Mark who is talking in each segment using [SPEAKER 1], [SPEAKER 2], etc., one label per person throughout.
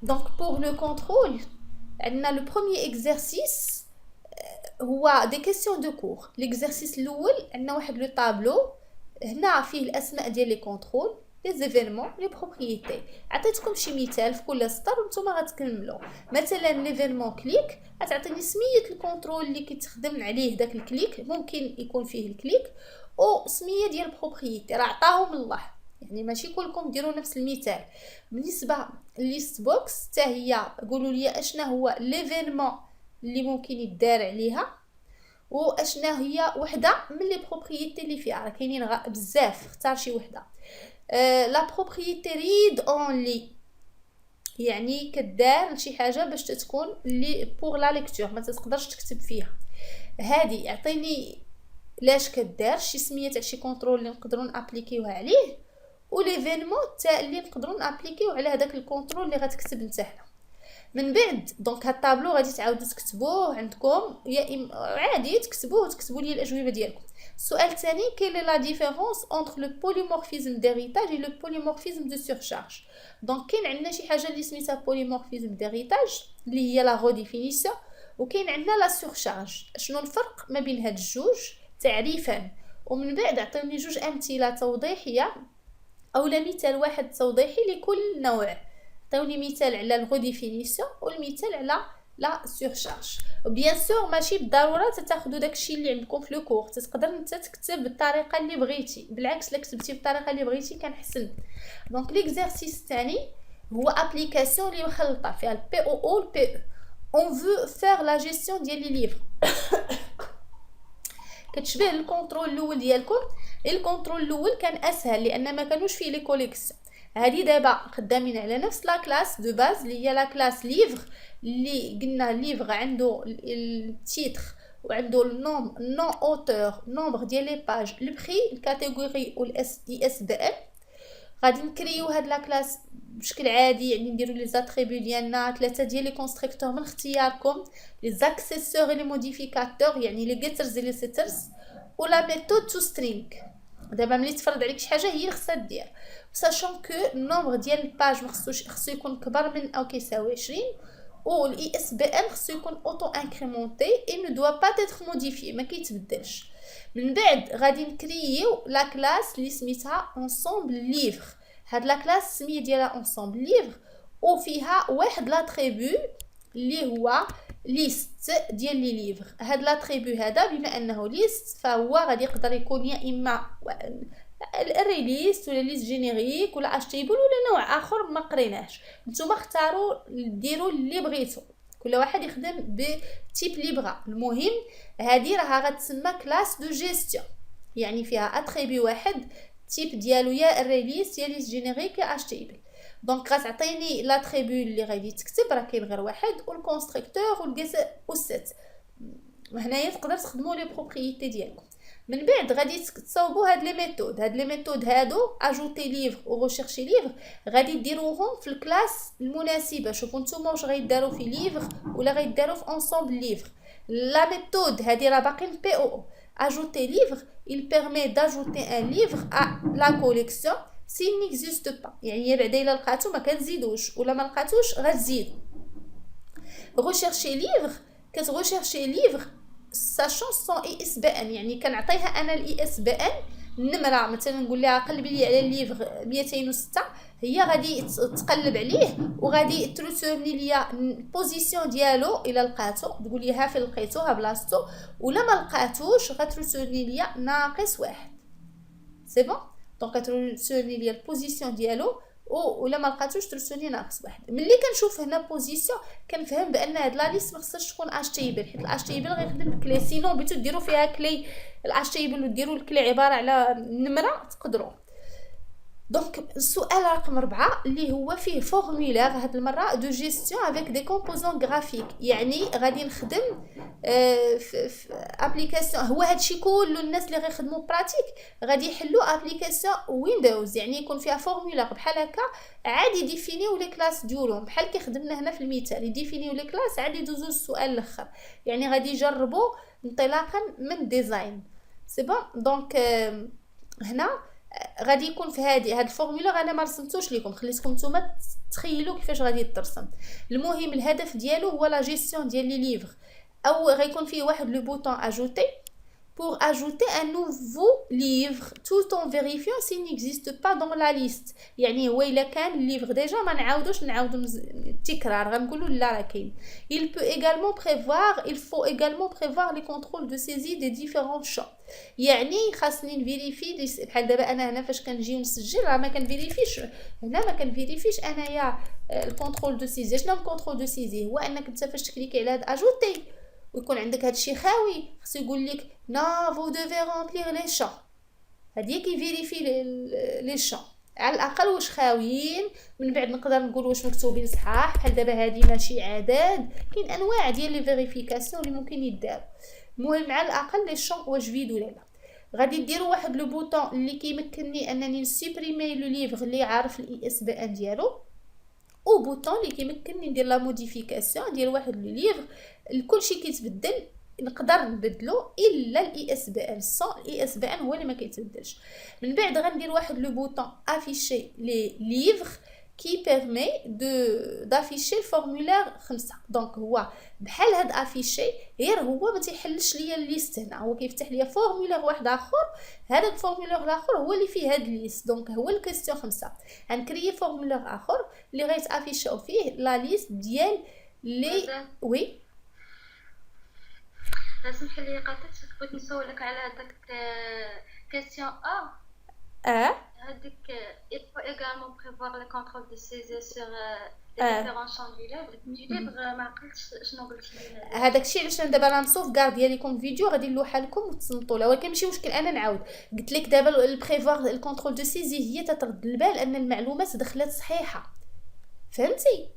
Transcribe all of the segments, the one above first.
[SPEAKER 1] Donc pour le contrôle, on a le premier exercice هو des questions de cours. L'exercice الاول عندنا واحد لو طابلو هنا فيه الاسماء ديال لي كونترول لي زيفينمون لي بروبريتي. عطيتكم شي مثال في كل سطر وانتم غتكملوا. مثلا ليفينمون كليك غتعطيني سميه الكونترول اللي كيتخدم عليه داك الكليك، ممكن يكون فيه الكليك، او سميه ديال بروبريتي راه عطاهم الله، يعني ماشي كلكم ديروا نفس المثال. بالنسبه لليست بوكس حتى هي قولوا لي اشنا هو ليفينمون اللي ممكن يدار عليها واشنا هي وحده من لي بروبريتي اللي فيها، راه كاينين بزاف، اختار شي وحده. لا بروبريتي ريد اونلي يعني كدار شي حاجه باش تكون لي بور لا ليكتور ما تقدرش تكتب فيها. هادي يعطيني لاش كدار شي سميه تاع شي كونترول اللي نقدروا نابليكيوها عليه، وليفينمون تاع اللي نقدروا نابليكيو على هذاك الكونترول اللي غتكتب نتاعنا. من بعد دونك هاد الطابلو غادي تعاودوا تكتبوه عندكم، يا عادي تكتبوه وتكتبوا لي الاجوبه ديالكم. السؤال الثاني كاين لا ديفيرونس انتر لو بوليمورفيزم ديريتاج و لو بوليمورفيزم دو سورشارج. دونك كاين عندنا شي حاجه اللي سميتها بوليمورفيزم ديريتاج اللي هي لا ريديفينيسيون، وكاين عندنا لا سورشارج. شنو الفرق ما بين هاد الجوج تعريفا؟ ومن بعد عطيوني جوج امثله توضيحيه اولا مثال واحد توضيحي لكل نوع. عطيوني مثال على الريديفينيسيون والمثال على لا سورشارج. بيان سور ماشي بالضروره تاخذوا داكشي اللي عندكم في لو كور، تقدر انت تكتب بالطريقه اللي بغيتي، بالعكس الا كتبتي بالطريقه اللي بغيتي كان حسن. دونك ليكزارسيس الثاني هو ابليكاسيون اللي مخلطه فيها البي او او والبي او. اون فو فير لا جيستيون ديال لي ليفر. كتشبه الكونترول الاول ديالكم. الكونترول الاول كان اسهل لان ما كانوش فيه لي كوليكسيون. هذه دابا خدامين على نفس لا كلاس دو باز اللي هي لا كلاس ليفر، اللي قلنا ليفر عنده التيتر وعنده النوم نون اوتور نومبر ديال لي باج البري الكاتيجوري والاس اي اس بي ان. غادي نكريو هاد لا كلاس بشكل عادي، يعني نديرو لي زاتريبيو ديالنا 3 ديال لي كونستركتور من اختياركم، لي زاكسيسور لي موديفيكاتور يعني لي جيترز لي سيترز، ولا ميثود تو سترينغ. دابا ملي تفرض عليك شي حاجه هي اللي خصها دير، ساشون كو النومبر ديال الباج خصو يكون كبر من او كيساوي 20، و الاي اس بي ان خصو يكون اوتو انكريمونتي اي نو دوا با تيتر موديفي ما كيتبدلش. من بعد غادي نكرييو لا كلاس اللي سميتها انصومبل ليفر. هاد لا كلاس السميه ديالها انصومبل ليفر وفيها واحد لاتريبيو اللي هو ليست ديال لي ليفر. هاد لاتريبيو هذا بما انه ليست فهو غادي يقدر يكون يا اما الريليست ولا ليست جينيريك ولا اشتيبل ولا نوع اخر ما قريناش. نتوما اختاروا ديروا اللي بغيتو، كل واحد يخدم بتيب اللي بغا. المهم هذه راها غتسمى كلاس دو جيستيون، يعني فيها اتريبيو واحد تيب ديالو يا الريليست يا ليست جينيريك يا اشتيبل. دونك غتعطيني لاتريبيو اللي غادي تكتب راه كاين غير واحد، والكونستركتور والجيس والست. وهنايا تقدر تخدموا لي بروبريتي ديالكم. من بعد غادي تصاوبوا هاد لي ميثود هادو اجوتي ليفر و ريشيرشي ليفر غادي ديروهم في الكلاس المناسبه. شوفوا نتوما واش غيداروا في ليفر ولا غيداروا في انصومبل ليفر. لا ميثود هادي راه باقيين بي او اجوتي ليفر il permet d'ajouter un livre à la collection s'il n'existe pas، يعني بعدا الا لقاتو ما كنزيدوش ولا ما لقاتوش غتزيد. rechercher livre كتغوشيرشي ليفر ساشون سون اي اس بي ان، يعني كنعطيها انا الاي اس بي ان النمره. مثلا نقول لها قلبي لي على الليفر 206، هي غادي تقلب عليه وغادي ترسورني ليا البوزيسيون ديالو الا لقاتو، تقول لي ها فين لقيتوها بلاصتو، ولا ما لقاتوش غترسورني ليا ناقص واحد. سي بون دونك غترسورني ليا البوزيسيون ديالو ولا ما لقاتوش ترسوني ناقص واحد. ملي كنشوف هنا بوزيسيون كنفهم بان هاد لا ليست ما خصهاش تكون اش تيبل، حيت الاش تيبل غيخدم بكلي. سينو بغيتو ديروا فيها كلي الاش تيبل وديروا الكلي عباره على نمره تقدروا. دونك السؤال رقم 4 اللي هو فيه فورمولير هاد المره دو جيستيون افيك دي كومبوزون غرافيك، يعني غادي نخدم في ابليكاسيون. هو هادشي كله الناس اللي غيخدموا براتيك غادي يحلوا ابليكاسيون ويندوز، يعني يكون فيها فورمولير بحال هكا عادي ديفينيو لي كلاس ديالهم بحال كي خدمنا هنا في المثال يديفينيو لي كلاس عادي يدوزوا السؤال الاخر، يعني غادي يجربوا انطلاقا من ديزاين. سي بون دونك هنا غادي يكون في هاد الفورمولا انا ما رسمتوش لكم، خليتكم نتوما تخيلوا كيفاش غادي يترسم. المهم الهدف ديالو هو لا جيستيون ديال لي ليفر، او غيكون فيه واحد لو بوطون اجوتي pour ajouter un nouveau livre tout en vérifiant s'il n'existe pas dans la liste. يعني هو الا كان الليفر ديجا ما نعاودو التكرار، غنقولوا لا راه كاين. il faut également prévoir les contrôles de saisie des différents champs. يعني خاصني نفيريفي بحال دابا انا هنا فاش كنجي نسجل راه ما كنفيريفيش هنا، ما كنفيريفيش انايا الكونترول دو سيزي. شنو الكونترول دو سيزي؟ هو انك انت فاش تكليكي على هاد اجوتي ويكون عندك هادشي خاوي، خصو يقول لك نا فو دوفي رامبليغ لي شون. هادي كيفيريفي لي شون على الاقل واش خاويين، من بعد نقدر نقول واش مكتوبين صحاح. بحال دابا هادي ماشي عدد، كاين انواع ديال لي فيريفيكاسيون اللي ممكن يدار. المهم على الاقل لي شون واش فيد ولا لا. غادي ديروا واحد لو بوطون اللي كيمكنني انني نسوبريمي لو ليفر اللي عارف الاي اس بي ان ديالو، او بوطون اللي كيمكنني ندير لا موديفيكاسيون ديال واحد لو ليفر كلشي كيتبدل نقدر نبدلو الا الاي اس بي ان. الاي اس بي ان هو اللي ما كيتبدلش. من بعد غندير واحد لو بوطون افيشي لي ليفر كي بيرمي دافيشي الفورمولير 5. دونك هو بحال هاد افيشي، غير هو ما تيحلش ليا الليست هنا، هو كيفتح ليا فورمولير واحد اخر. هذا الفورمولير الاخر هو اللي فيه هاد الليست. دونك هو الكيستيون 5 غنكريي فورمولير اخر اللي غيتافيشاو فيه لا ليست ديال لي وي.
[SPEAKER 2] سمح لي قاطعتك، بغيت نسولك على هذاك كيسيون هذيك il faut également prévoir le contrôle de saisie sur les différents champs du livre. ما عقلتش شنو قلتي لي.
[SPEAKER 1] هذاك الشيء علاش انا دابا غنصوف كاع ديالكم فيديو غادي نلوحها لكم وتصنتوا لها، ولكن ماشي مشكل انا نعاود. قلت لك دابا البريفوار الكونترول دو سيزي هي تترد البال ان المعلومات دخلت صحيحه، فهمتي؟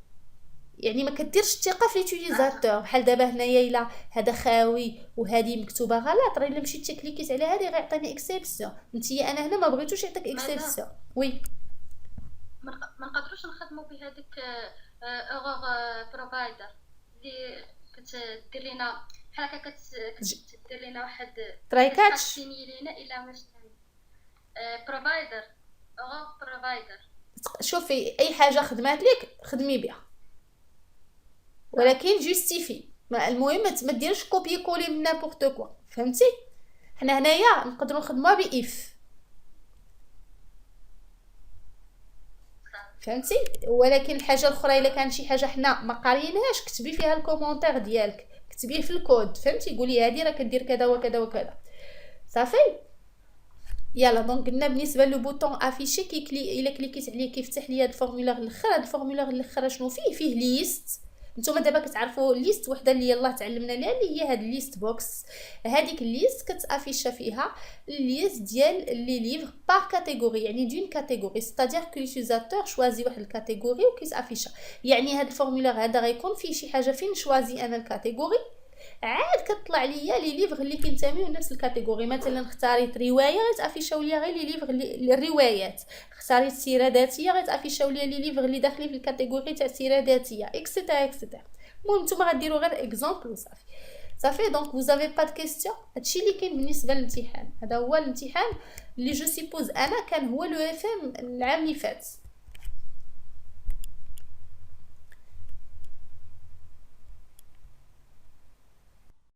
[SPEAKER 1] يعني ما كديرش الثقه في ليوتيليزاتور. بحال دابا هنايا الا هذا خاوي وهذه مكتوبه غلط، راه الا مشيت كليكيت على هذه غيعطيني اكسبسيون. نتيا انا هنا ما بغيتوش يعطيك اكسبسيون. وي
[SPEAKER 2] ما نقدروش نخدموا بهذيك اورور بروفايدر اللي كتدير لنا بحال هكا، كتدير لنا واحد
[SPEAKER 1] ترايكاتش
[SPEAKER 2] سيميلينا الى مثلا بروفايدر اورور بروفايدر.
[SPEAKER 1] شوفي اي حاجه خدمات لك خدمي بها، ولكن جوستيفي. المهم ما ديرش كوبي كولي من نابورت كوا، فهمتي؟ حنا هنايا نقدروا نخدموها باف، فهمتي؟ ولكن الحاجه الاخرى الا كان شي حاجه حنا ما قاريينهاش كتبي فيها الكومونتير ديالك، كتبيه في الكود، فهمتي؟ قولي هذه راه كدير كذا وكذا وكذا، صافي. يلا دونك قلنا بالنسبه لو بوطون افيشي الا كليكيت عليه كيفتح لي هاد الفورمولير الاخر. هاد الفورمولير الاخر شنو فيه ليست. نتوما دابا كتعرفوا ليست وحده اللي يلاه تعلمنا ليها اللي هي هاد ليست بوكس. هذيك الليست كتافيشا فيها الليست ديال لي ليفر بار كاتيجوري، يعني دون كاتيجوري، ستادير كو ليوتيليزاتور شوازي واحد الكاتيجوري وكيتافيشا. يعني هاد الفورمولير هذا غيكون فيه شي حاجه فين شوازي انا الكاتيجوري، عاد كتطلع ليا لي ليفر اللي كينتميو لنفس الكاتيجوري. مثلا اختاريت روايه غيتافيشاو ليا غير لي ليفر الروايات، اختاريت سيره ذاتيه غيتافيشاو ليا لي ليفر اللي داخلين في الكاتيجوري تاع سيره ذاتيه اكسيتيرا اكسيتيرا. المهم نتوما غديروا غير اكزامبل وصافي. صافي دونك vous avez pas de question. هادشي اللي كاين بالنسبه للامتحان. هذا هو الامتحان اللي جو سيبوز انا كان هو لو اف ام العام اللي فات.